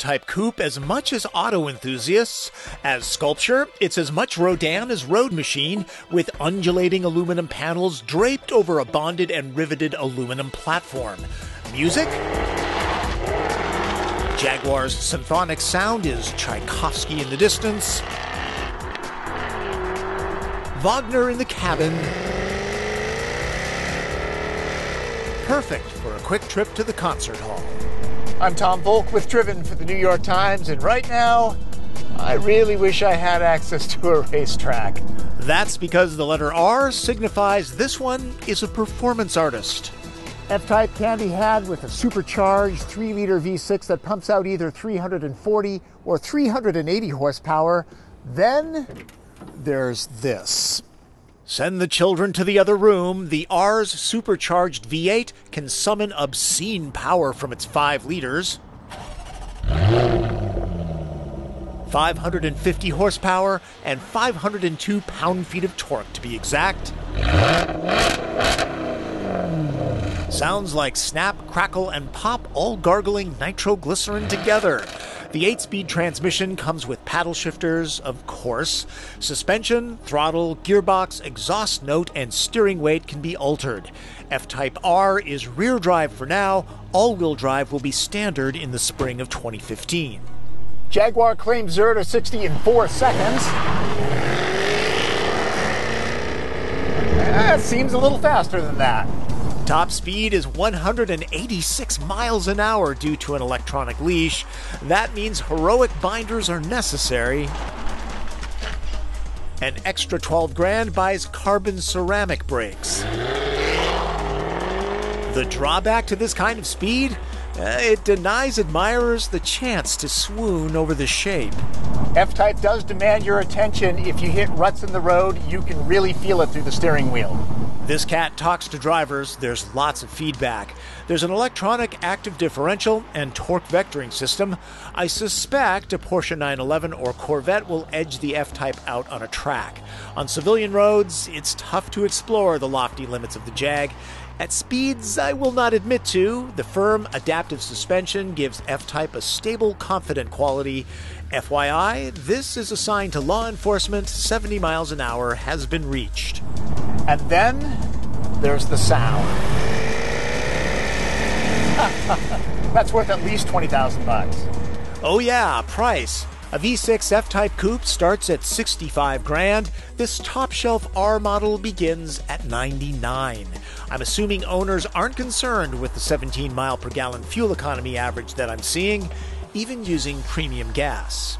F-Type Coupe as much as auto enthusiasts. As sculpture, it's as much Rodin as road machine, with undulating aluminum panels draped over a bonded and riveted aluminum platform. Music? Jaguar's symphonic sound is Tchaikovsky in the distance, Wagner in the cabin. Perfect for a quick trip to the concert hall. I'm Tom Volk with Driven for the New York Times, and right now, I really wish I had access to a racetrack. That's because the letter R signifies this one is a performance artist. F-Type can be had with a supercharged 3-liter V6 that pumps out either 340 or 380 horsepower. Then there's this. Send the children to the other room. The R's supercharged V8 can summon obscene power from its 5 liters. 550 horsepower and 502 pound-feet of torque, to be exact. Sounds like snap, crackle, and pop all gargling nitroglycerin together. The 8-speed transmission comes with paddle shifters, of course. Suspension, throttle, gearbox, exhaust note, and steering weight can be altered. F-Type R is rear drive for now. All-wheel drive will be standard in the spring of 2015. Jaguar claims 0 to 60 in 4 seconds. That seems a little faster than that. Top speed is 186 miles an hour due to an electronic leash. That means heroic binders are necessary. An extra 12 grand buys carbon ceramic brakes. The drawback to this kind of speed? It denies admirers the chance to swoon over the shape. F-Type does demand your attention. If you hit ruts in the road, you can really feel it through the steering wheel. This cat talks to drivers. There's lots of feedback. There's an electronic active differential and torque vectoring system. I suspect a Porsche 911 or Corvette will edge the F-Type out on a track. On civilian roads, it's tough to explore the lofty limits of the Jag. At speeds I will not admit to, the firm adaptive suspension gives F-Type a stable, confident quality. FYI, this is a sign to law enforcement 70 miles an hour has been reached. And then there's the sound. That's worth at least $20,000. Oh yeah, price. A V6 F-Type Coupe starts at 65 grand. This top-shelf R model begins at 99. I'm assuming owners aren't concerned with the 17 mile per gallon fuel economy average that I'm seeing, even using premium gas.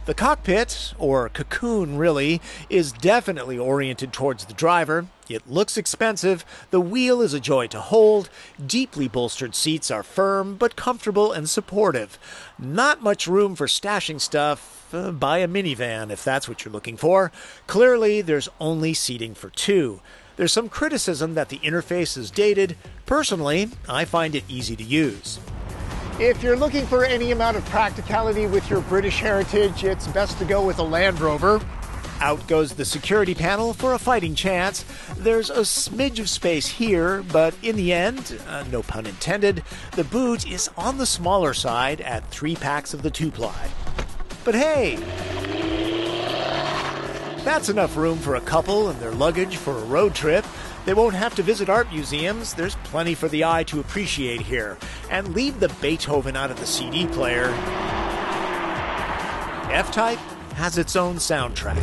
The cockpit, or cocoon really, is definitely oriented towards the driver. It looks expensive, the wheel is a joy to hold, deeply bolstered seats are firm but comfortable and supportive. Not much room for stashing stuff. Buy a minivan if that's what you're looking for. Clearly, there's only seating for 2. There's some criticism that the interface is dated. Personally, I find it easy to use. If you're looking for any amount of practicality with your British heritage, it's best to go with a Land Rover. Out goes the security panel for a fighting chance. There's a smidge of space here, but in the end, no pun intended, the boot is on the smaller side at 3 packs of the 2-ply. But hey, that's enough room for a couple and their luggage for a road trip. They won't have to visit art museums. There's plenty for the eye to appreciate here. And leave the Beethoven out of the CD player. F-Type has its own soundtrack.